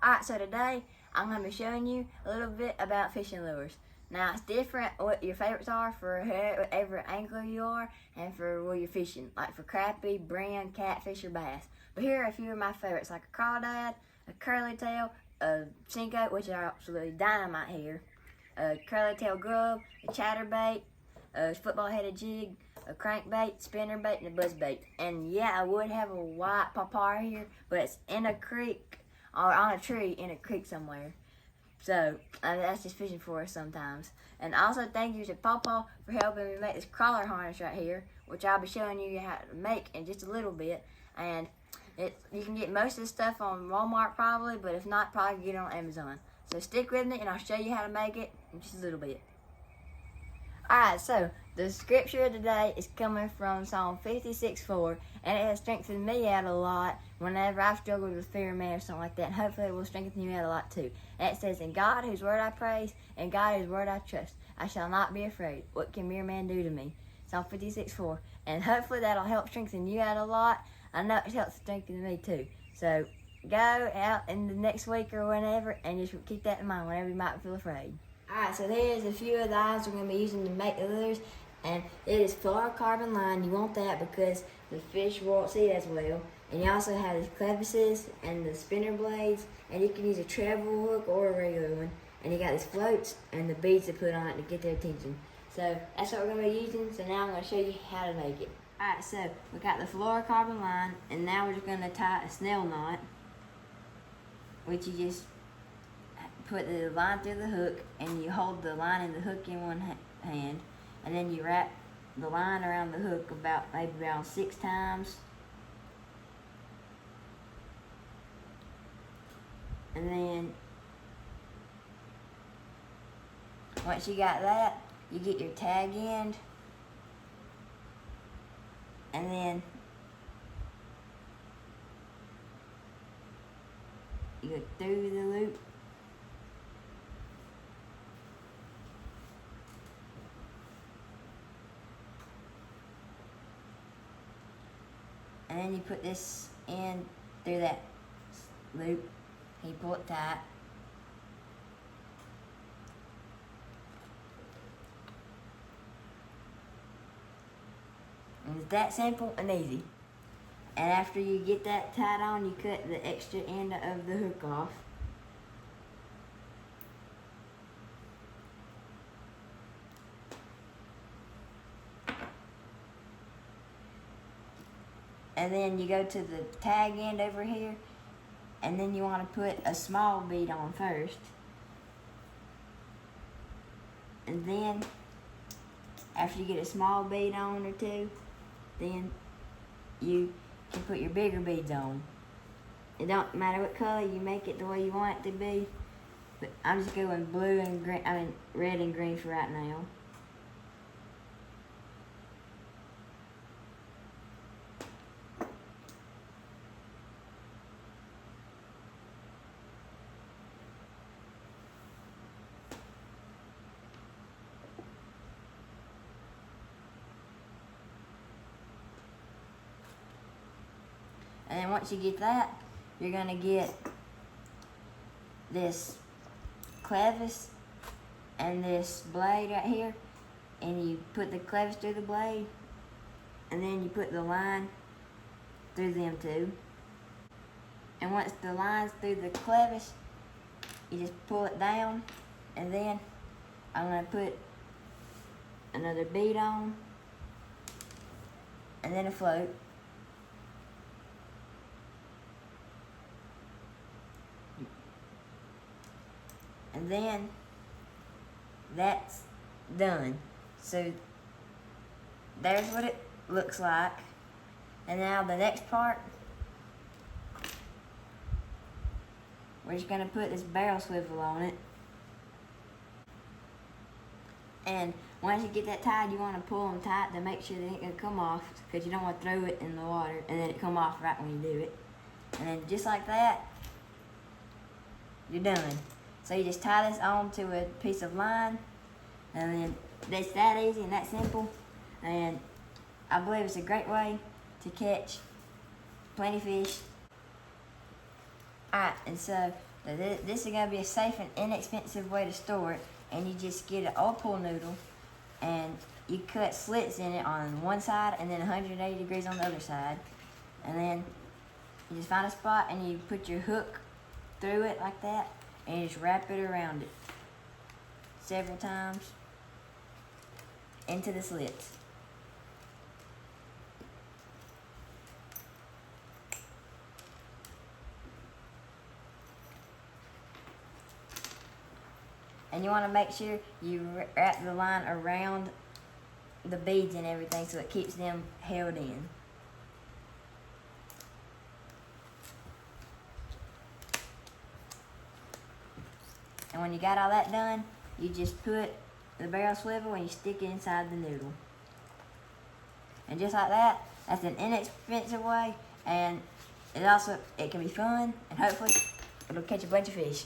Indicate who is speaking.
Speaker 1: Alright, so today I'm going to be showing you a little bit about fishing lures. Now, it's different what your favorites are for whatever angler you are and for where you're fishing, like for crappie, brim, catfish, or bass. But here are a few of my favorites, like a crawdad, a curly tail, a Senko, which are absolutely dynamite here, a curly tail grub, a chatterbait, a football-headed jig, a crankbait, spinnerbait, and a buzzbait. And yeah, I would have a white popar here, but it's in a creek or on a tree in a creek somewhere. So that's just fishing for us sometimes. And also thank you to Pawpaw for helping me make this crawler harness right here, which I'll be showing you how to make in just a little bit. And you can get most of this stuff on Walmart probably, but if not, probably get it on Amazon. So stick with me and I'll show you how to make it in just a little bit. Alright, so the scripture today is coming from Psalm 56:4, and it has strengthened me out a lot whenever I've struggled with fear of man or something like that, and hopefully it will strengthen you out a lot too. And it says, "In God whose word I praise, and God whose word I trust, I shall not be afraid. What can mere man do to me?" Psalm 56:4. And hopefully that'll help strengthen you out a lot. I know it's helped strengthen me too. So go out in the next week or whenever, and just keep that in mind whenever you might feel afraid. Alright, so there's a few of the items we're going to be using to make the lures, and it is fluorocarbon line. You want that because the fish won't see it as well. And you also have the clevises and the spinner blades, and you can use a treble hook or a regular one. And you got these floats and the beads to put on it to get their attention. So that's what we're going to be using, so now I'm going to show you how to make it. Alright, so we got the fluorocarbon line, and now we're just going to tie a snell knot, which you just put the line through the hook, and you hold the line and the hook in one hand, and then you wrap the line around the hook maybe around 6 times, and then once you got that, you get your tag end, and then you go through the loop, and then you put this in through that loop, and you pull it tight. And it's that simple and easy. And after you get that tied on, you cut the extra end of the hook off. And then you go to the tag end over here, and then you want to put a small bead on first. And then, after you get a small bead on or two, then you can put your bigger beads on. It don't matter what color, you make it the way you want it to be. But I'm just going blue and green, red and green for right now. And then once you get that, you're gonna get this clevis and this blade right here, and you put the clevis through the blade, and then you put the line through them two. And once the line's through the clevis, you just pull it down, and then I'm gonna put another bead on, and then a float. And then that's done. So there's what it looks like. And now the next part, we're just gonna put this barrel swivel on it. And once you get that tied, you want to pull them tight to make sure they ain't gonna come off, because you don't want to throw it in the water and then it come off right when you do it. And then just like that, you're done. So you just tie this on to a piece of line, and then it's that easy and that simple. And I believe it's a great way to catch plenty of fish. Alright, and so So this is going to be a safe and inexpensive way to store it. And you just get an old pool noodle and you cut slits in it on one side and then 180 degrees on the other side. And then you just find a spot and you put your hook through it like that and you just wrap it around it several times into the slits. And you want to make sure you wrap the line around the beads and everything so it keeps them held in. And when you got all that done, you just put the barrel swivel and you stick it inside the noodle. And just like that, that's an inexpensive way, and it can be fun, and hopefully it'll catch a bunch of fish.